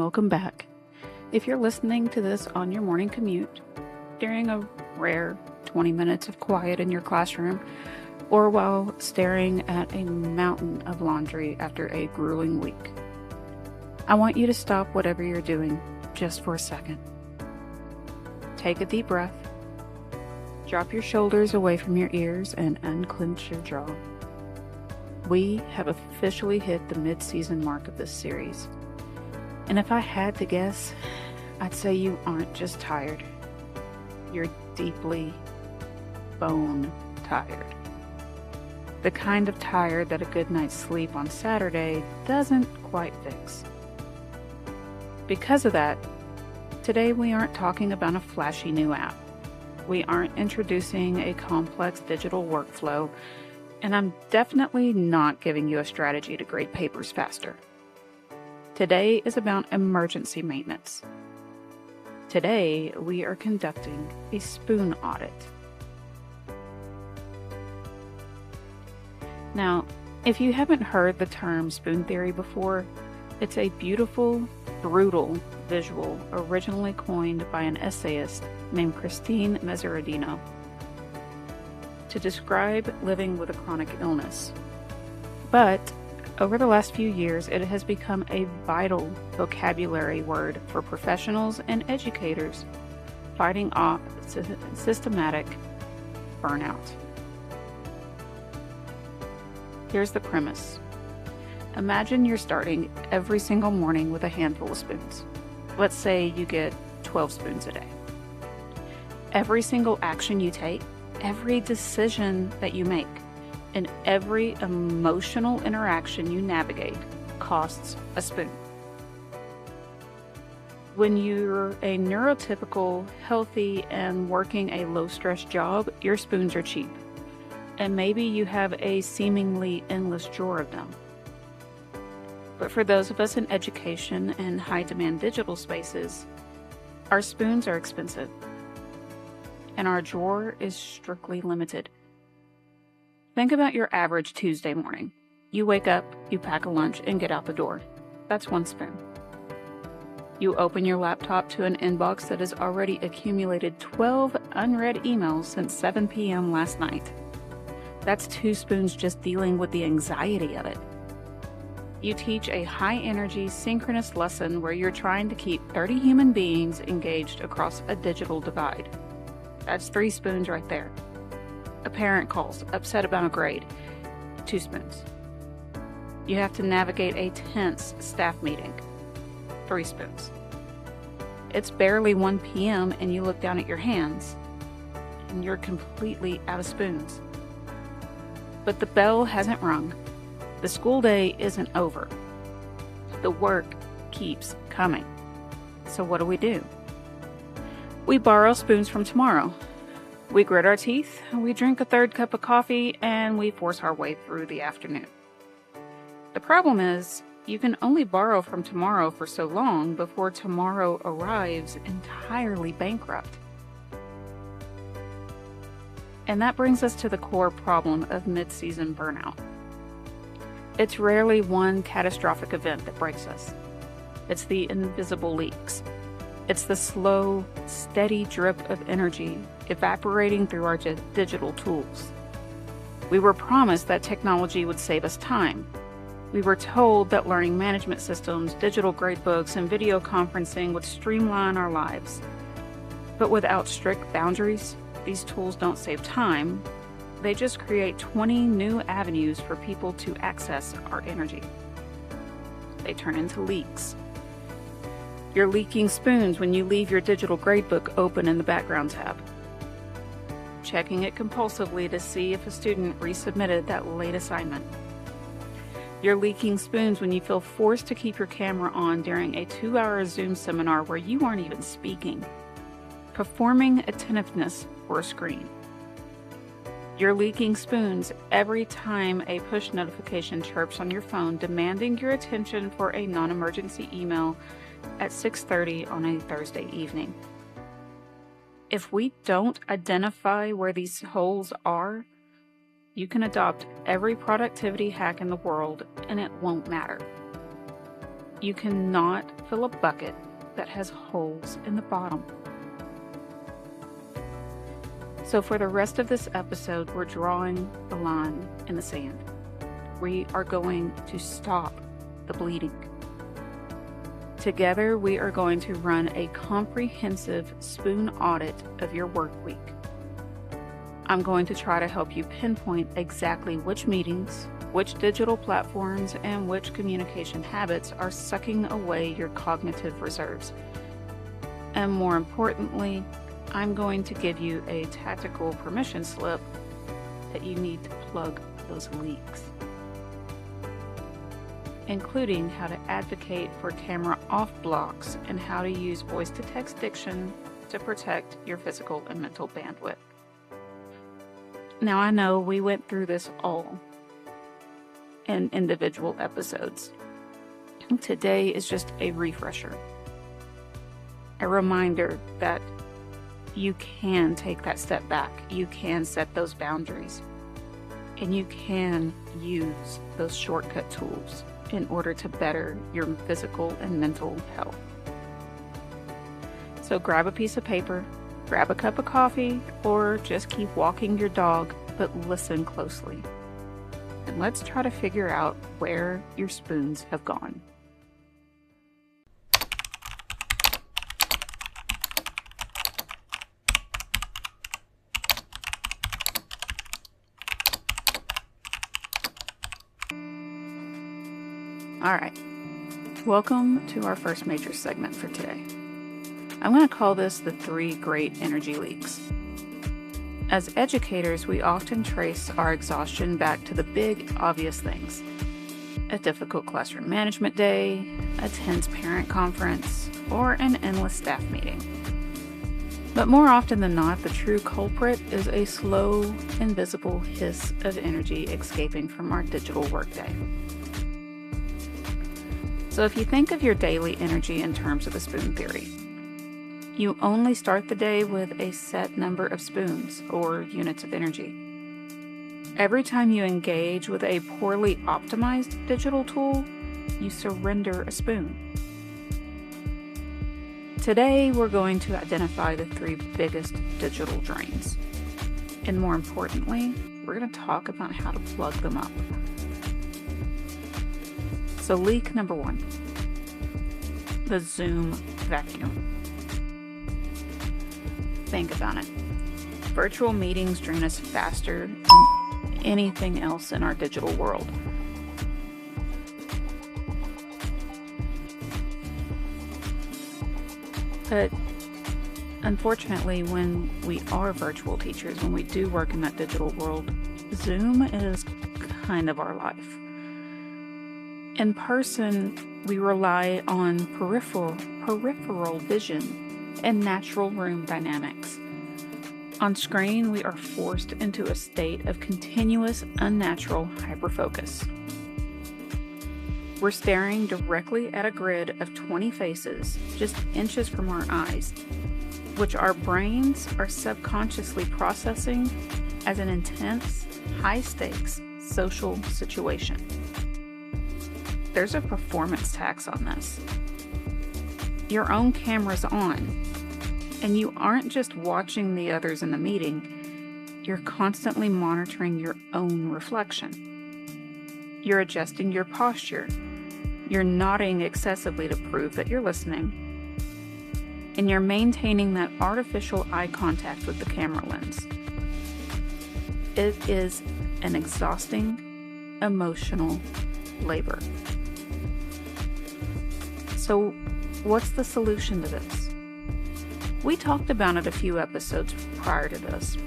welcome back. If you're listening to this on your morning commute, during a rare 20 minutes of quiet in your classroom, or while staring at a mountain of laundry after a grueling week, I want you to stop whatever you're doing just for a second. Take a deep breath, drop your shoulders away from your ears, and unclench your jaw. We have officially hit the mid-season mark of this series. And if I had to guess, I'd say you aren't just tired. You're deeply bone tired. The kind of tired that a good night's sleep on Saturday doesn't quite fix. Because of that, today we aren't talking about a flashy new app. We aren't introducing a complex digital workflow, and I'm definitely not giving you a strategy to grade papers faster. Today is about emergency maintenance. Today, we are conducting a spoon audit. Now, if you haven't heard the term spoon theory before, it's a beautiful, brutal visual originally coined by an essayist named Christine Meserodino to describe living with a chronic illness. But over the last few years, it has become a vital vocabulary word for professionals and educators fighting off systematic burnout. Here's the premise. Imagine you're starting every single morning with a handful of spoons. Let's say you get 12 spoons a day. Every single action you take, every decision that you make, and every emotional interaction you navigate costs a spoon. When you're a neurotypical, healthy, and working a low-stress job, your spoons are cheap. And maybe you have a seemingly endless drawer of them. But for those of us in education and high-demand digital spaces, our spoons are expensive. And our drawer is strictly limited. Think about your average Tuesday morning. You wake up, you pack a lunch, and get out the door. That's one spoon. You open your laptop to an inbox that has already accumulated 12 unread emails since 7 p.m. last night. That's 2 spoons just dealing with the anxiety of it. You teach a high-energy, synchronous lesson where you're trying to keep 30 human beings engaged across a digital divide. That's 3 spoons right there. A parent calls, upset about a grade. 2 spoons. You have to navigate a tense staff meeting. 3 spoons. It's barely 1 p.m. and you look down at your hands and you're completely out of spoons. But the bell hasn't rung. The school day isn't over. The work keeps coming. So what do? We borrow spoons from tomorrow. We grit our teeth, we drink a 3rd cup of coffee, and we force our way through the afternoon. The problem is, you can only borrow from tomorrow for so long before tomorrow arrives entirely bankrupt. And that brings us to the core problem of mid-season burnout. It's rarely one catastrophic event that breaks us. It's the invisible leaks. It's the slow, steady drip of energy evaporating through our digital tools. We were promised that technology would save us time. We were told that learning management systems, digital gradebooks, and video conferencing would streamline our lives. But without strict boundaries, these tools don't save time. They just create 20 new avenues for people to access our energy. They turn into leaks. You're leaking spoons when you leave your digital gradebook open in the background tab, checking it compulsively to see if a student resubmitted that late assignment. You're leaking spoons when you feel forced to keep your camera on during a 2-hour Zoom seminar where you aren't even speaking, performing attentiveness for a screen. You're leaking spoons every time a push notification chirps on your phone demanding your attention for a non-emergency email at 6:30 on a Thursday evening. If we don't identify where these holes are, you can adopt every productivity hack in the world and it won't matter. You cannot fill a bucket that has holes in the bottom. So for the rest of this episode, we're drawing the line in the sand. We are going to stop the bleeding. Together, we are going to run a comprehensive spoon audit of your work week. I'm going to try to help you pinpoint exactly which meetings, which digital platforms, and which communication habits are sucking away your cognitive reserves. And more importantly, I'm going to give you a tactical permission slip that you need to plug those leaks, including how to advocate for camera off blocks and how to use voice-to-text diction to protect your physical and mental bandwidth. Now, I know we went through this all in individual episodes. Today is just a refresher, a reminder that you can take that step back, you can set those boundaries, and you can use those shortcut tools in order to better your physical and mental health. So grab a piece of paper, grab a cup of coffee, or just keep walking your dog, but listen closely. And let's try to figure out where your spoons have gone. All right, welcome to our first major segment for today. I'm going to call this the 3 great energy leaks. As educators, we often trace our exhaustion back to the big, obvious things. A difficult classroom management day, a tense parent conference, or an endless staff meeting. But more often than not, the true culprit is a slow, invisible hiss of energy escaping from our digital workday. So if you think of your daily energy in terms of the spoon theory, you only start the day with a set number of spoons or units of energy. Every time you engage with a poorly optimized digital tool, you surrender a spoon. Today, we're going to identify the 3 biggest digital drains. And more importantly, we're going to talk about how to plug them up. So leak number 1, the Zoom vacuum. Think about it. Virtual meetings drain us faster than anything else in our digital world. But unfortunately, when we are virtual teachers, when we do work in that digital world, Zoom is kind of our life. In person, we rely on peripheral vision and natural room dynamics. On screen, we are forced into a state of continuous, unnatural hyperfocus. We're staring directly at a grid of 20 faces, just inches from our eyes, which our brains are subconsciously processing as an intense, high-stakes social situation. There's a performance tax on this. Your own camera's on, and you aren't just watching the others in the meeting, you're constantly monitoring your own reflection. You're adjusting your posture. You're nodding excessively to prove that you're listening. And you're maintaining that artificial eye contact with the camera lens. It is an exhausting, emotional labor. So, what's the solution to this? We talked about it a few episodes prior to this.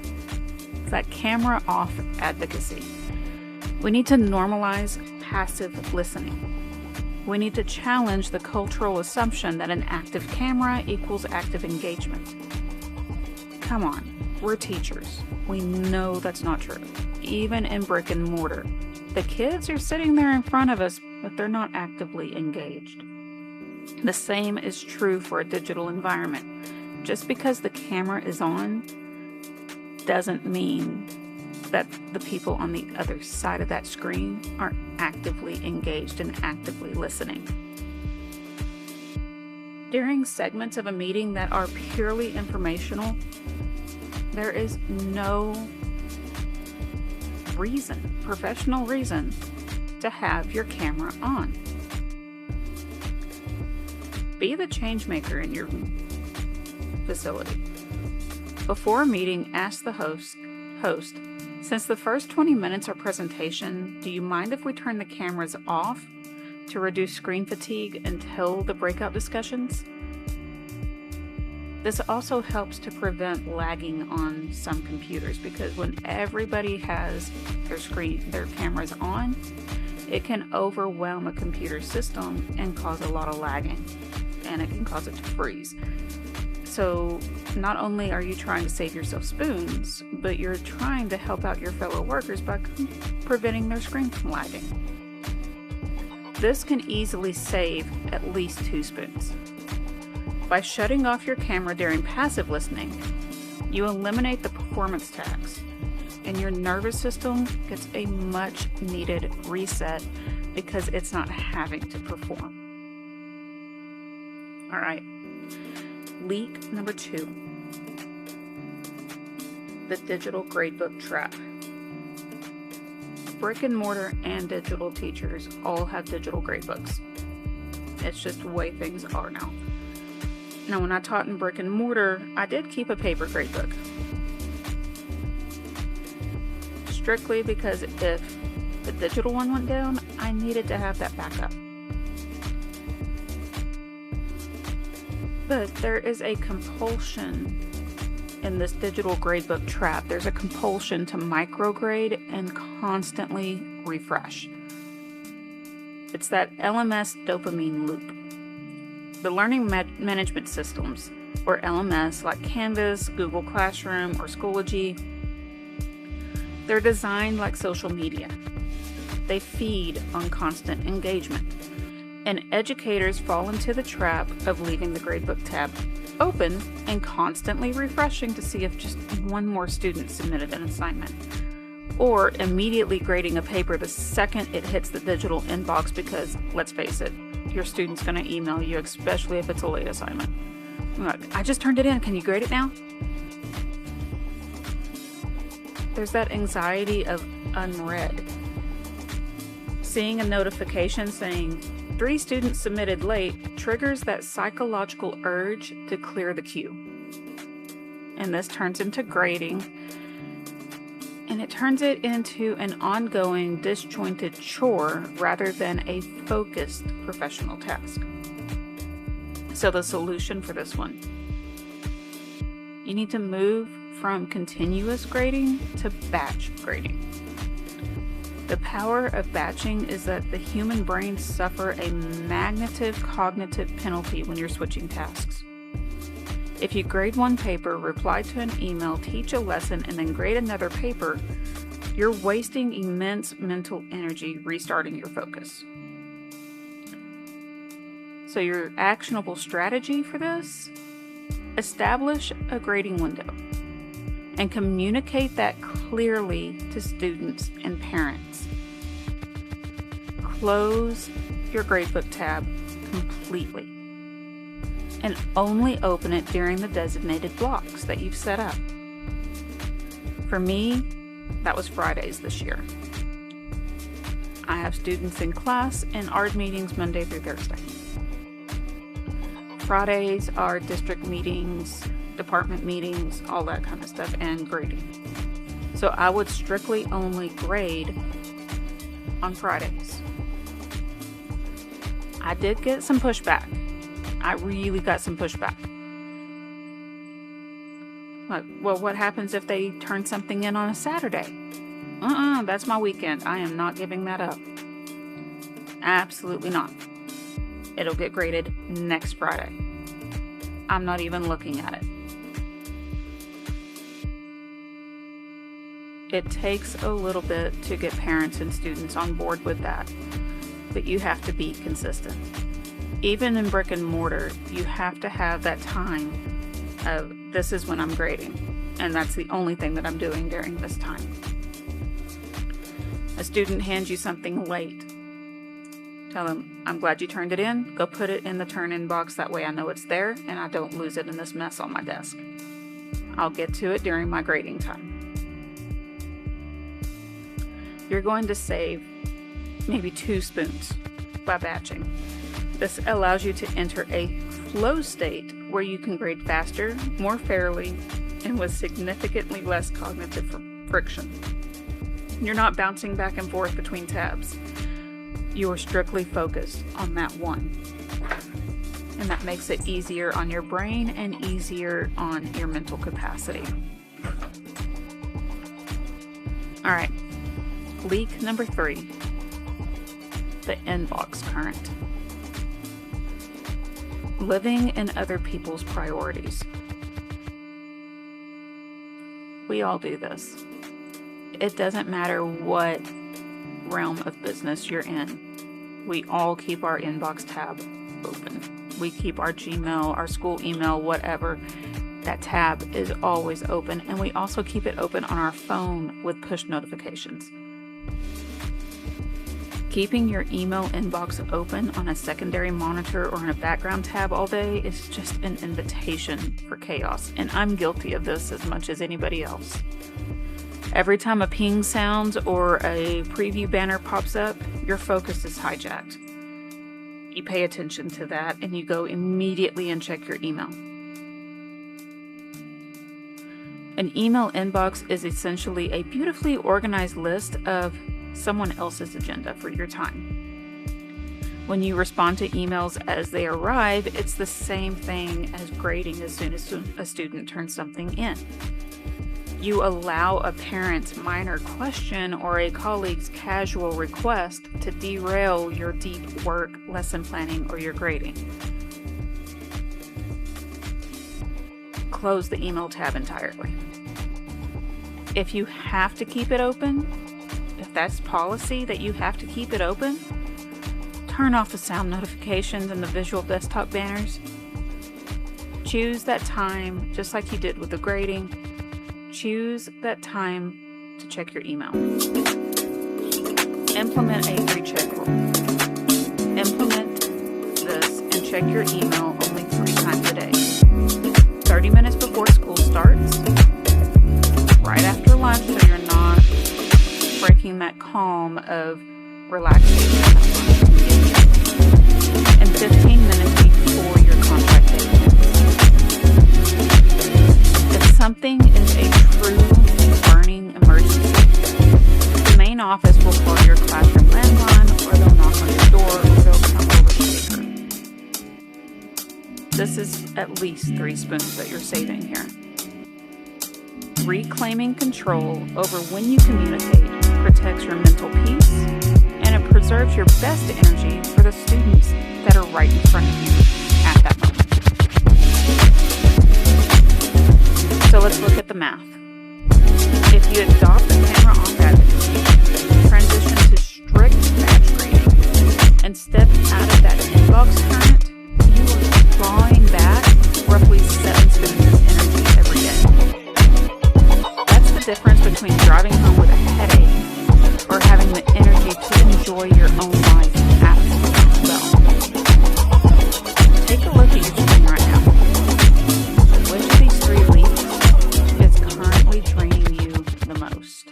It's that camera off advocacy. We need to normalize passive listening. We need to challenge the cultural assumption that an active camera equals active engagement. Come on, we're teachers. We know that's not true. Even in brick and mortar, the kids are sitting there in front of us, but they're not actively engaged. The same is true for a digital environment. Just because the camera is on doesn't mean that the people on the other side of that screen are actively engaged and actively listening. During segments of a meeting that are purely informational, there is no professional reason, to have your camera on. Be the change maker in your facility. Before a meeting, ask the host, since the first 20 minutes are presentation, do you mind if we turn the cameras off to reduce screen fatigue until the breakout discussions? This also helps to prevent lagging on some computers, because when everybody has their cameras on, it can overwhelm a computer system and cause a lot of lagging, and it can cause it to freeze. So not only are you trying to save yourself spoons, but you're trying to help out your fellow workers by preventing their screen from lagging. This can easily save at least 2 spoons. By shutting off your camera during passive listening, you eliminate the performance tax, and your nervous system gets a much needed reset because it's not having to perform. All right, leak number 2, the digital gradebook trap. Brick and mortar and digital teachers all have digital gradebooks. It's just the way things are now. Now, when I taught in brick and mortar, I did keep a paper gradebook. Strictly because if the digital one went down, I needed to have that backup. But there is a compulsion in this digital gradebook trap. There's a compulsion to micrograde and constantly refresh. It's that LMS dopamine loop. The learning management systems, or LMS, like Canvas, Google Classroom, or Schoology, they're designed like social media. They feed on constant engagement, and educators fall into the trap of leaving the gradebook tab open and constantly refreshing to see if just one more student submitted an assignment, or immediately grading a paper the second it hits the digital inbox, because, let's face it, your student's going to email you, especially if it's a late assignment. Like, I just turned it in, can you grade it now? There's that anxiety of unread. Seeing a notification saying 3 students submitted late triggers that psychological urge to clear the queue. And this turns into grading, and it turns it into an ongoing, disjointed chore rather than a focused professional task. So the solution for this one, you need to move from continuous grading to batch grading. The power of batching is that the human brain suffer a massive cognitive penalty when you're switching tasks. If you grade one paper, reply to an email, teach a lesson, and then grade another paper, you're wasting immense mental energy restarting your focus. So your actionable strategy for this? Establish a grading window and communicate that clearly to students and parents. Close your gradebook tab completely and only open it during the designated blocks that you've set up. For me, that was Fridays this year. I have students in class and art meetings Monday through Thursday. Fridays are district meetings, department meetings, all that kind of stuff, and grading. So I would strictly only grade on Fridays. I did get some pushback. I really got some pushback. Like, well, what happens if they turn something in on a Saturday? That's my weekend. I am not giving that up. Absolutely not. It'll get graded next Friday. I'm not even looking at it. It takes a little bit to get parents and students on board with that, but you have to be consistent. Even in brick and mortar, you have to have that time of, this is when I'm grading, and that's the only thing that I'm doing during this time. A student hands you something late. Tell them, I'm glad you turned it in. Go put it in the turn in box. That way I know it's there and I don't lose it in this mess on my desk. I'll get to it during my grading time. You're going to save maybe 2 spoons by batching. This allows you to enter a flow state where you can grade faster, more fairly, and with significantly less cognitive friction. You're not bouncing back and forth between tabs. You are strictly focused on that one. And that makes it easier on your brain and easier on your mental capacity. All right, leak number 3, the inbox current. Living in other people's priorities. We all do this. It doesn't matter what realm of business you're in. We all keep our inbox tab open. We keep our Gmail, our school email, whatever. That tab is always open. And we also keep it open on our phone with push notifications. Keeping your email inbox open on a secondary monitor or in a background tab all day is just an invitation for chaos. And I'm guilty of this as much as anybody else. Every time a ping sounds or a preview banner pops up, your focus is hijacked. You pay attention to that and you go immediately and check your email. An email inbox is essentially a beautifully organized list of someone else's agenda for your time. When you respond to emails as they arrive, it's the same thing as grading as soon as a student turns something in. You allow a parent's minor question or a colleague's casual request to derail your deep work, lesson planning, or your grading. Close the email tab entirely. If you have to keep it open, if that's policy that you have to keep it open, turn off the sound notifications and the visual desktop banners. Choose that time, just like you did with the grading. Choose that time to check your email. Implement a pre-check rule. Implement this and check your email only 3 times a day. 30 minutes before school starts, right after lunch so you're not breaking that calm of relaxation, and 15 minutes before your contact date ends. If something is a true burning emergency, the main office will call your classroom landline, or they'll knock on your door, or they'll come over speaker. This is at least 3 spoons that you're saving here. Reclaiming control over when you communicate protects your mental peace, and it preserves your best energy for the students that are right in front of you at that moment. So let's look at the math. If you adopt the camera off attitude, transition to strict batch grading, and step out of that inbox current, you are drawing back roughly 7 spoons of energy every day. That's the difference between driving home with a headache or having the energy to enjoy your own life absolutely well. Take a look at your screen right now. Which of these 3 leaks is currently draining you the most?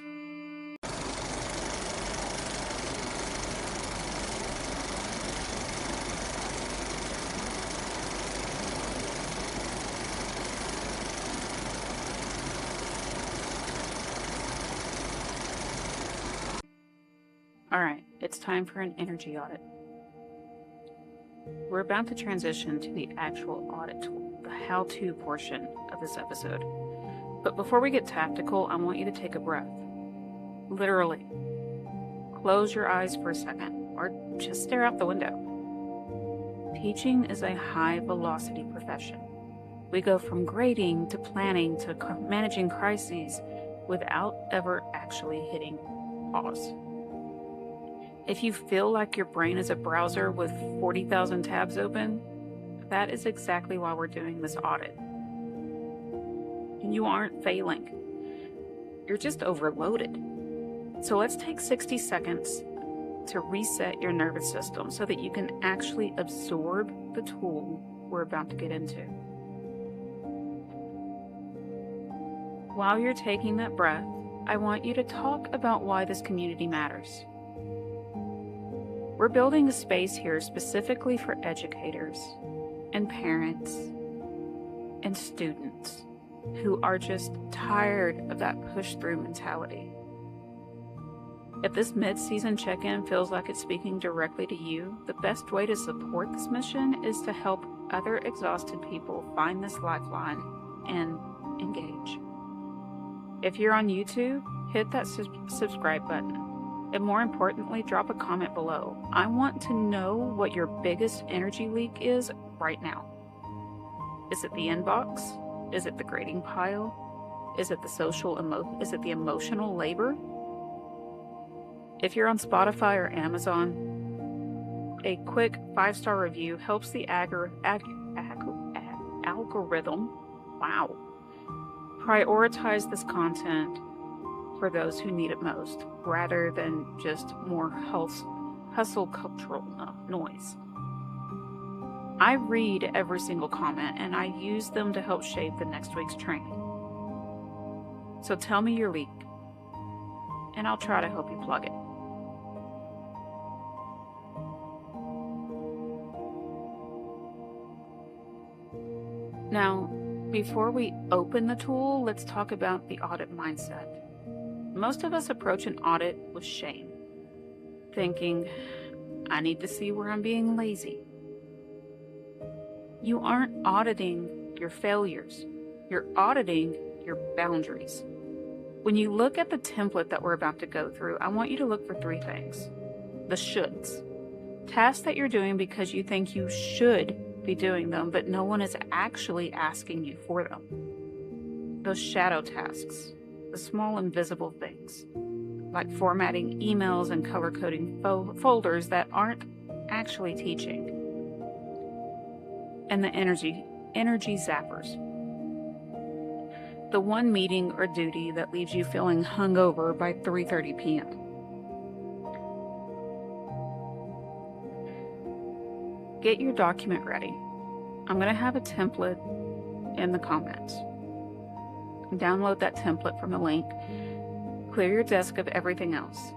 All right, it's time for an energy audit. We're about to transition to the actual audit tool, the how-to portion of this episode. But before we get tactical, I want you to take a breath. Literally. Close your eyes for a second, or just stare out the window. Teaching is a high-velocity profession. We go from grading to planning to managing crises without ever actually hitting pause. If you feel like your brain is a browser with 40,000 tabs open, that is exactly why we're doing this audit. And you aren't failing. You're just overloaded. So let's take 60 seconds to reset your nervous system so that you can actually absorb the tool we're about to get into. While you're taking that breath, I want you to talk about why this community matters. We're building a space here specifically for educators and parents and students who are just tired of that push-through mentality. If this mid-season check-in feels like it's speaking directly to you, the best way to support this mission is to help other exhausted people find this lifeline and engage. If you're on YouTube, hit that subscribe button. And more importantly, drop a comment below. I want to know what your biggest energy leak is right now. Is it the inbox? Is it the grading pile? Is it the emotional labor? If you're on Spotify or Amazon, a quick 5-star review helps the algorithm, prioritize this content for those who need it most, rather than just more hustle cultural noise. I read every single comment and I use them to help shape the next week's training. So tell me your leak, and I'll try to help you plug it. Now, before we open the tool, let's talk about the audit mindset. Most of us approach an audit with shame, thinking, I need to see where I'm being lazy. You aren't auditing your failures. You're auditing your boundaries. When you look at the template that we're about to go through, I want you to look for 3 things. The shoulds. Tasks that you're doing because you think you should be doing them, but no one is actually asking you for them. Those shadow tasks, the small invisible things, like formatting emails and color-coding folders that aren't actually teaching. And the energy zappers. The one meeting or duty that leaves you feeling hungover by 3:30 p.m. Get your document ready. I'm going to have a template in the comments. Download that template from the link. Clear your desk of everything else.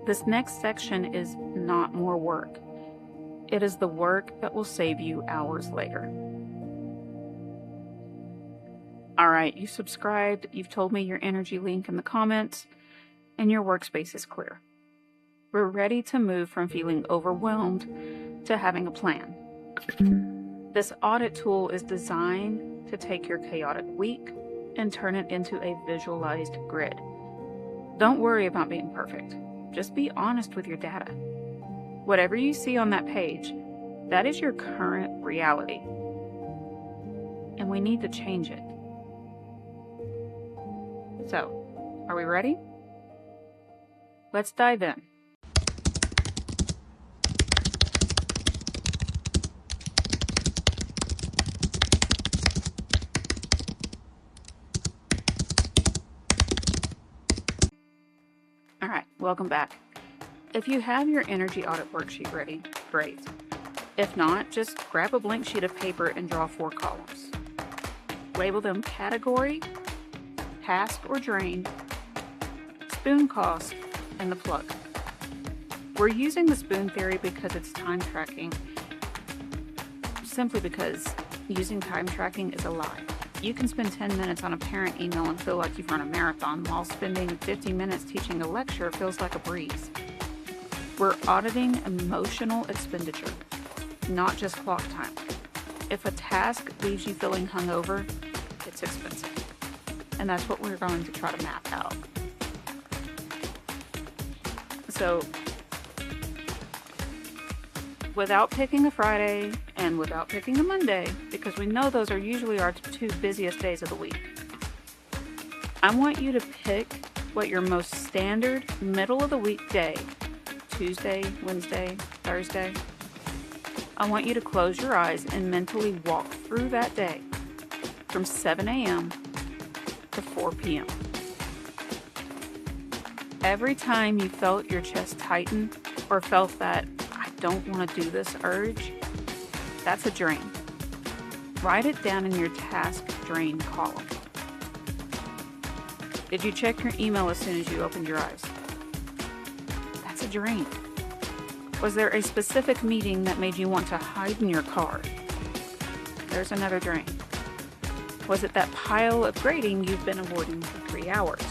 This next section is not more work. It is the work that will save you hours later. All right, you subscribed, you've told me your energy link in the comments, and your workspace is clear. We're ready to move from feeling overwhelmed to having a plan. This audit tool is designed to take your chaotic week and turn it into a visualized grid. Don't worry about being perfect. Just be honest with your data. Whatever you see on that page, that is your current reality. And we need to change it. So, are we ready? Let's dive in. All right, welcome back. If you have your energy audit worksheet ready, great. If not, just grab a blank sheet of paper and draw 4 columns. Label them category, task or drain, spoon cost, and the plug. We're using the spoon theory because it's time tracking, simply because using time tracking is a lie. You can spend 10 minutes on a parent email and feel like you've run a marathon, while spending 50 minutes teaching a lecture feels like a breeze. We're auditing emotional expenditure, not just clock time. If a task leaves you feeling hungover, it's expensive. And that's what we're going to try to map out. So, without picking a Friday and without picking a Monday, because we know those are usually our 2 busiest days of the week, I want you to pick what your most standard middle of the week day, Tuesday, Wednesday, Thursday. I want you to close your eyes and mentally walk through that day from 7 a.m. to 4 p.m. Every time you felt your chest tighten or felt that I don't want to do this urge, that's a drain. Write it down in your task drain column. Did you check your email as soon as you opened your eyes? That's a drain. Was there a specific meeting that made you want to hide in your car? There's another drain. Was it that pile of grading you've been avoiding for 3 hours?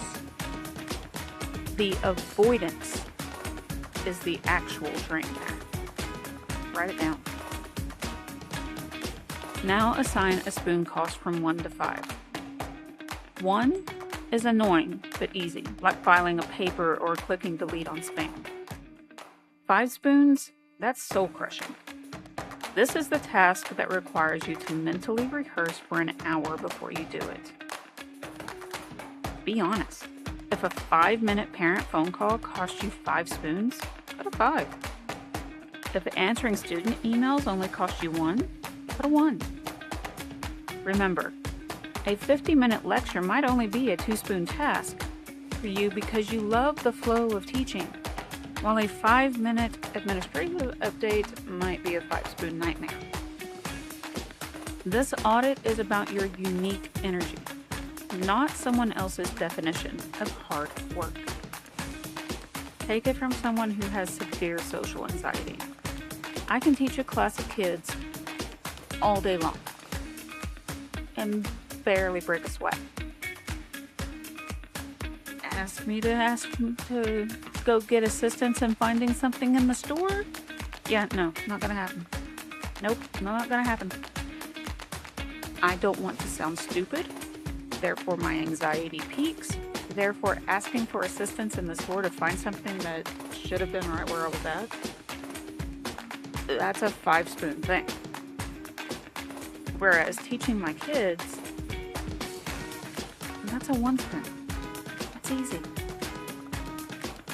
The avoidance is the actual drain there. Write it down. Now assign a spoon cost from 1 to 5. 1 is annoying but easy, like filing a paper or clicking delete on spam. 5 spoons, that's soul crushing. This is the task that requires you to mentally rehearse for an hour before you do it. Be honest. If a 5-minute parent phone call costs you 5 spoons, put a 5. If answering student emails only costs you 1, put a 1. Remember, a 50-minute lecture might only be a 2-spoon task for you because you love the flow of teaching, while a 5-minute administrative update might be a 5-spoon nightmare. This audit is about your unique energy, not someone else's definition of hard work. Take it from someone who has severe social anxiety. I can teach a class of kids all day long and barely break a sweat. Ask me to go get assistance in finding something in the store? Yeah, no, not gonna happen. Nope, not gonna happen. I don't want to sound stupid, therefore my anxiety peaks, therefore asking for assistance in the store to find something that should have been right where I was at. That's a 5-spoon thing. Whereas teaching my kids, that's a 1-spoon. That's easy.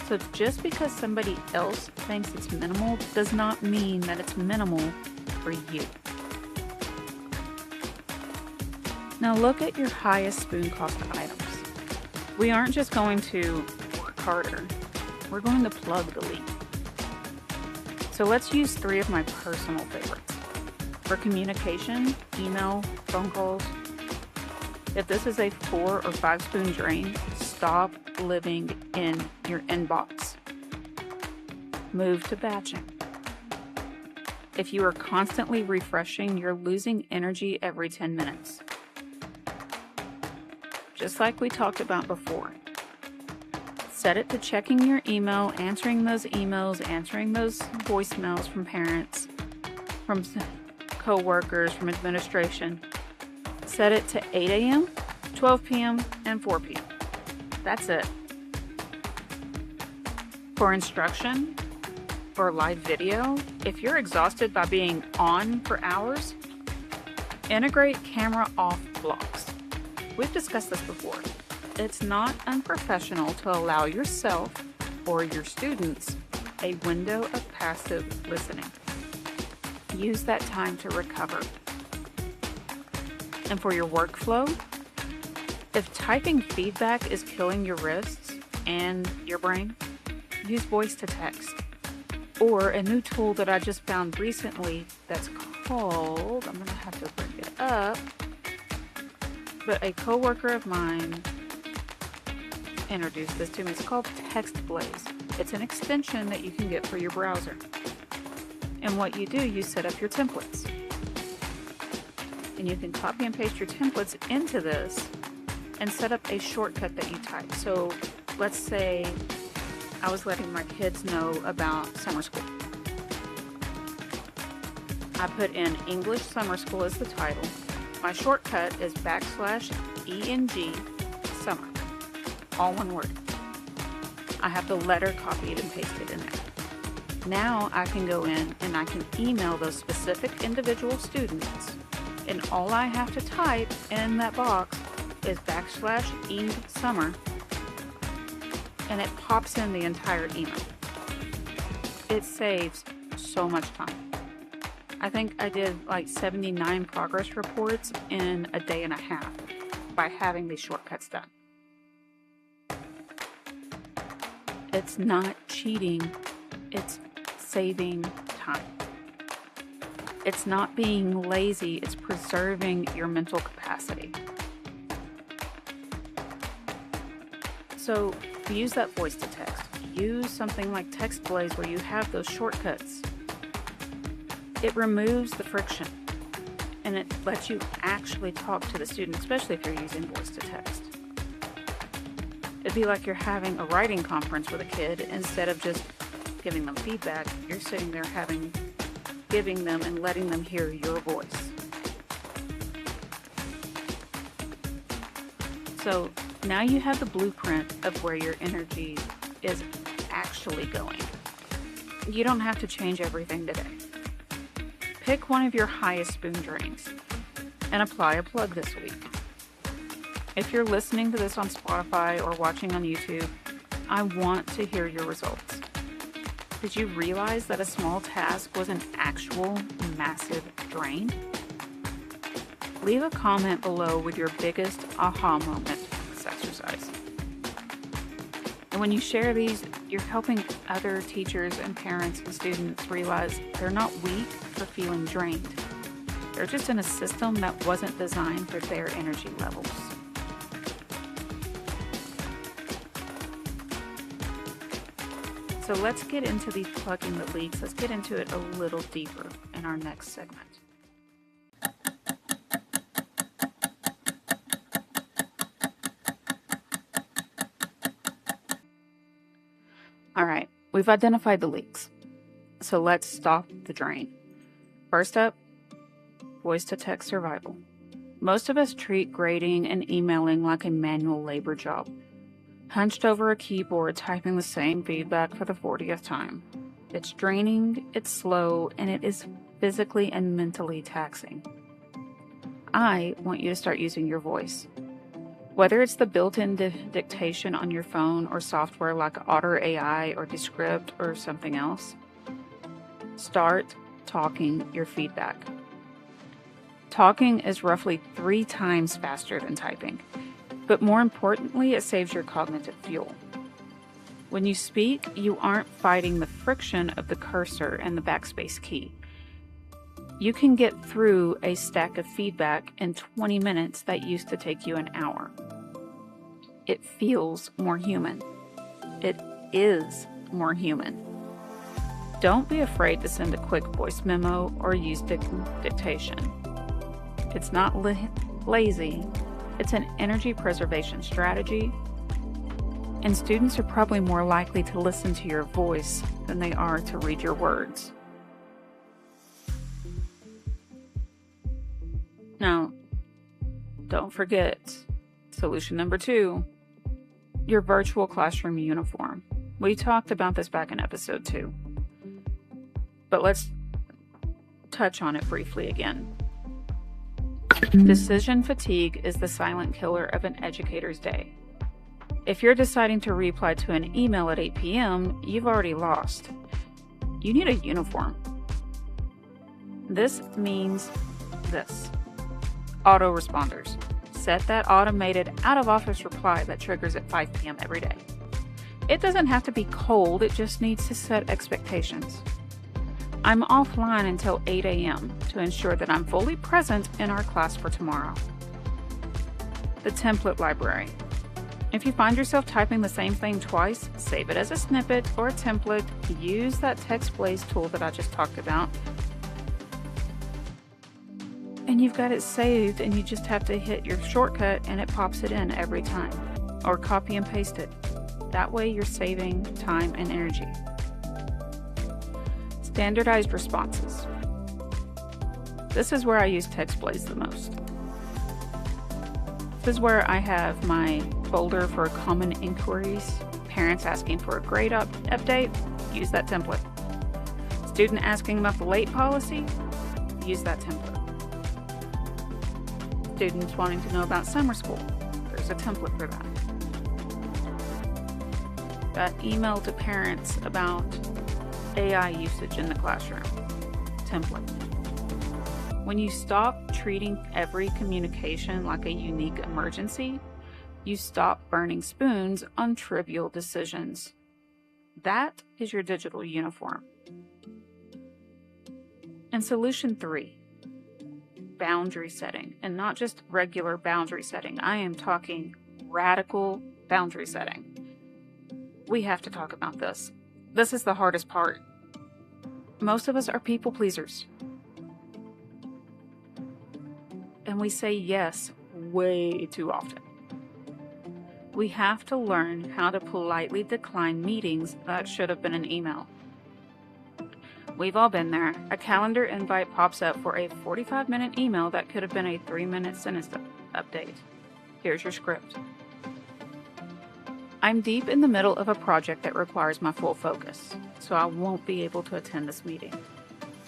So just because somebody else thinks it's minimal does not mean that it's minimal for you. Now look at your highest spoon cost items. We aren't just going to work harder, we're going to plug the leak. So let's use 3 of my personal favorites. For communication, email, phone calls. If this is a 4 or 5-spoon drain, stop living in your inbox. Move to batching. If you are constantly refreshing, you're losing energy every 10 minutes. Just like we talked about before. Set it to checking your email, answering those emails, answering those voicemails from parents, from co-workers, from administration. Set it to 8 a.m., 12 p.m., and 4 p.m. That's it. For instruction or live video, if you're exhausted by being on for hours, integrate camera off blocks. We've discussed this before. It's not unprofessional to allow yourself or your students a window of passive listening. Use that time to recover. And for your workflow, if typing feedback is killing your wrists and your brain, use voice to text. Or a new tool that I just found recently that's called, I'm going to have to bring it up, but a coworker of mine introduced this to me. It's called TextBlaze. It's an extension that you can get for your browser. And what you do, you set up your templates. And you can copy and paste your templates into this and set up a shortcut that you type. So let's say I was letting my kids know about summer school. I put in English Summer School as the title. My shortcut is \ENG summer. All one word. I have the letter copied and pasted in there. Now I can go in and I can email those specific individual students, and all I have to type in that box is \ENG summer, and it pops in the entire email. It saves so much time. I think I did like 79 progress reports in a day and a half by having these shortcuts done. It's not cheating, it's saving time. It's not being lazy, it's preserving your mental capacity. So use that voice to text. Use something like TextBlaze where you have those shortcuts. It removes the friction and it lets you actually talk to the student, especially if you're using voice to text. It'd be like you're having a writing conference with a kid. Instead of just giving them feedback, you're sitting there giving them and letting them hear your voice. So now you have the blueprint of where your energy is actually going. You don't have to change everything today. Pick one of your highest spoon drains and apply a plug this week. If you're listening to this on Spotify or watching on YouTube, I want to hear your results. Did you realize that a small task was an actual massive drain? Leave a comment below with your biggest aha moment from this exercise. And when you share these, you're helping other teachers and parents and students realize they're not weak for feeling drained. They're just in a system that wasn't designed for their energy levels. So let's get into these plugging the leaks. Let's get into it a little deeper in our next segment. All right, we've identified the leaks. So let's stop the drain. First up, voice to text survival. Most of us treat grading and emailing like a manual labor job. Hunched over a keyboard, typing the same feedback for the 40th time. It's draining, it's slow, and it is physically and mentally taxing. I want you to start using your voice. Whether it's the built-in dictation on your phone or software like Otter AI or Descript or something else, start talking your feedback. Talking is roughly 3 times faster than typing. But more importantly, it saves your cognitive fuel. When you speak, you aren't fighting the friction of the cursor and the backspace key. You can get through a stack of feedback in 20 minutes that used to take you an hour. It feels more human. It is more human. Don't be afraid to send a quick voice memo or use dictation. It's not lazy. It's an energy preservation strategy, and students are probably more likely to listen to your voice than they are to read your words. Now, don't forget, solution number 2, your virtual classroom uniform. We talked about this back in episode 2, but let's touch on it briefly again. Decision fatigue is the silent killer of an educator's day. If you're deciding to reply to an email at 8 p.m., you've already lost. You need a uniform. This means this. Autoresponders. Set that automated out-of-office reply that triggers at 5 p.m. every day. It doesn't have to be cold, it just needs to set expectations. I'm offline until 8 a.m. to ensure that I'm fully present in our class for tomorrow. The template library. If you find yourself typing the same thing twice, save it as a snippet or a template. Use that TextBlaze tool that I just talked about. And you've got it saved, and you just have to hit your shortcut and it pops it in every time. Or copy and paste it. That way you're saving time and energy. Standardized responses. This is where I use TextBlaze the most. This is where I have my folder for common inquiries. Parents asking for a grade update, use that template. Student asking about the late policy, use that template. Students wanting to know about summer school, there's a template for that. Got email to parents about AI usage in the classroom. Template. When you stop treating every communication like a unique emergency, you stop burning spoons on trivial decisions. That is your digital uniform. And solution 3, boundary setting, and not just regular boundary setting. I am talking radical boundary setting. We have to talk about this. This is the hardest part. Most of us are people pleasers. And we say yes way too often. We have to learn how to politely decline meetings that should have been an email. We've all been there. A calendar invite pops up for a 45-minute email that could have been a 3-minute sentence update. Here's your script. I'm deep in the middle of a project that requires my full focus, so I won't be able to attend this meeting.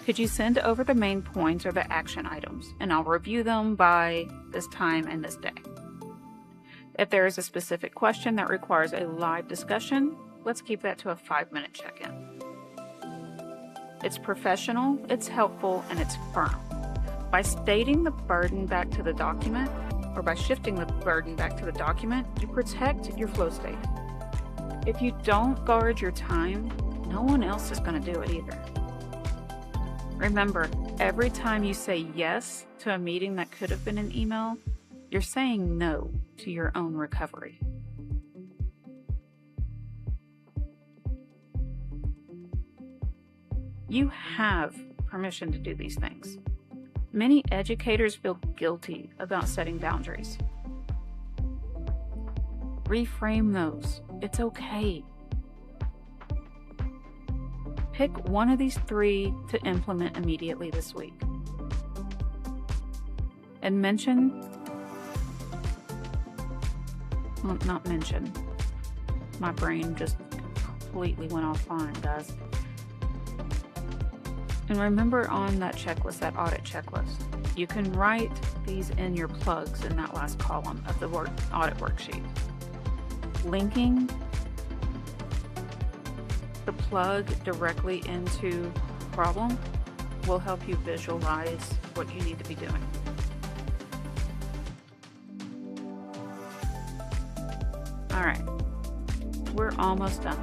Could you send over the main points or the action items, and I'll review them by this time and this day. If there is a specific question that requires a live discussion, let's keep that to a 5-minute check-in. It's professional, it's helpful, and it's firm. By stating the burden back to the document, or by shifting the burden back to the document, you protect your flow state. If you don't guard your time, no one else is going to do it either. Remember, every time you say yes to a meeting that could have been an email, you're saying no to your own recovery. You have permission to do these things. Many educators feel guilty about setting boundaries. Reframe those. It's okay. Pick one of these 3 to implement immediately this week. And not mention. My brain just completely went offline, guys. And remember on that checklist, that audit checklist, you can write these in your plugs in that last column of the audit worksheet. Linking the plug directly into the problem will help you visualize what you need to be doing. All right, we're almost done.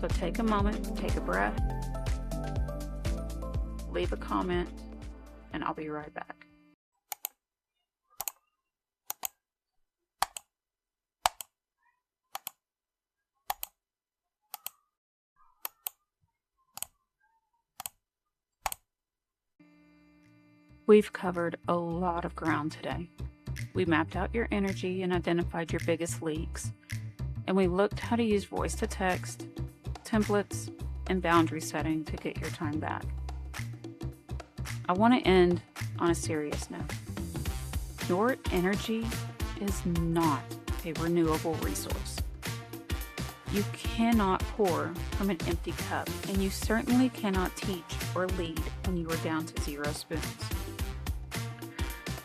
So take a moment, take a breath, leave a comment, and I'll be right back. We've covered a lot of ground today. We mapped out your energy and identified your biggest leaks, and we looked how to use voice to text, templates, and boundary setting to get your time back. I want to end on a serious note. Your energy is not a renewable resource. You cannot pour from an empty cup, and you certainly cannot teach or lead when you are down to 0 spoons.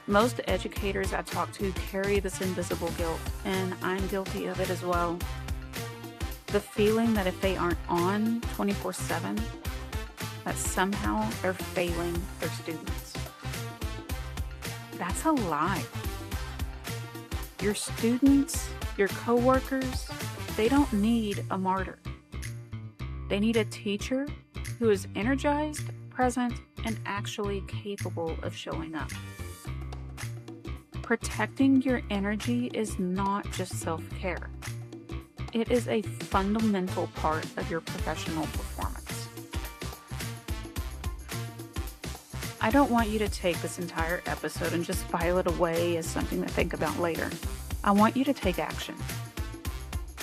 Most educators I talk to carry this invisible guilt, and I'm guilty of it as well. The feeling that if they aren't on 24/7, that somehow they're failing their students. That's a lie. Your students, your coworkers, they don't need a martyr. They need a teacher who is energized, present, and actually capable of showing up. Protecting your energy is not just self-care. It is a fundamental part of your professional performance. I don't want you to take this entire episode and just file it away as something to think about later. I want you to take action.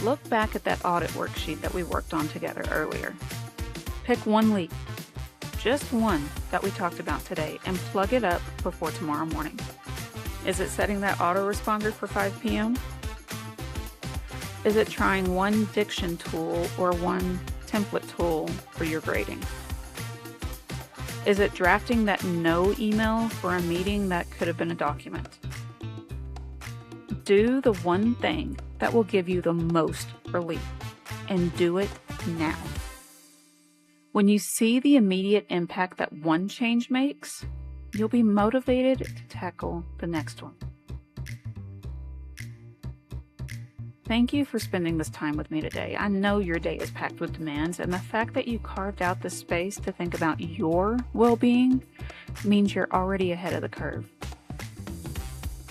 Look back at that audit worksheet that we worked on together earlier. Pick one leak, just one that we talked about today, and plug it up before tomorrow morning. Is it setting that autoresponder for 5 p.m.? Is it trying one diction tool or one template tool for your grading? Is it drafting that no email for a meeting that could have been a document? Do the one thing that will give you the most relief, and do it now. When you see the immediate impact that one change makes, you'll be motivated to tackle the next one. Thank you for spending this time with me today. I know your day is packed with demands, and the fact that you carved out the space to think about your well-being means you're already ahead of the curve.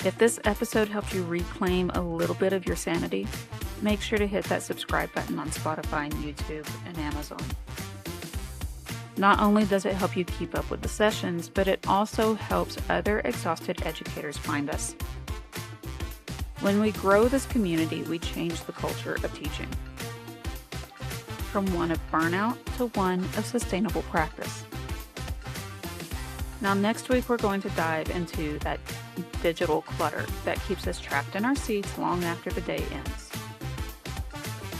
If this episode helped you reclaim a little bit of your sanity, make sure to hit that subscribe button on Spotify and YouTube and Amazon. Not only does it help you keep up with the sessions, but it also helps other exhausted educators find us. When we grow this community, we change the culture of teaching, from one of burnout to one of sustainable practice. Now, next week, we're going to dive into that digital clutter that keeps us trapped in our seats long after the day ends.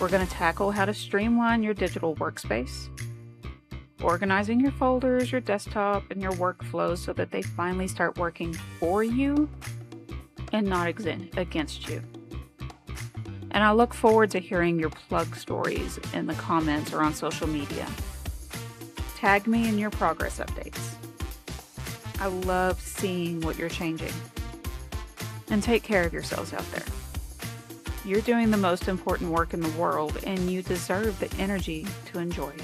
We're going to tackle how to streamline your digital workspace, organizing your folders, your desktop, and your workflows so that they finally start working for you and not against you. And I look forward to hearing your plug stories in the comments or on social media. Tag me in your progress updates. I love seeing what you're changing. And take care of yourselves out there. You're doing the most important work in the world, and you deserve the energy to enjoy it.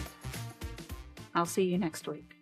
I'll see you next week.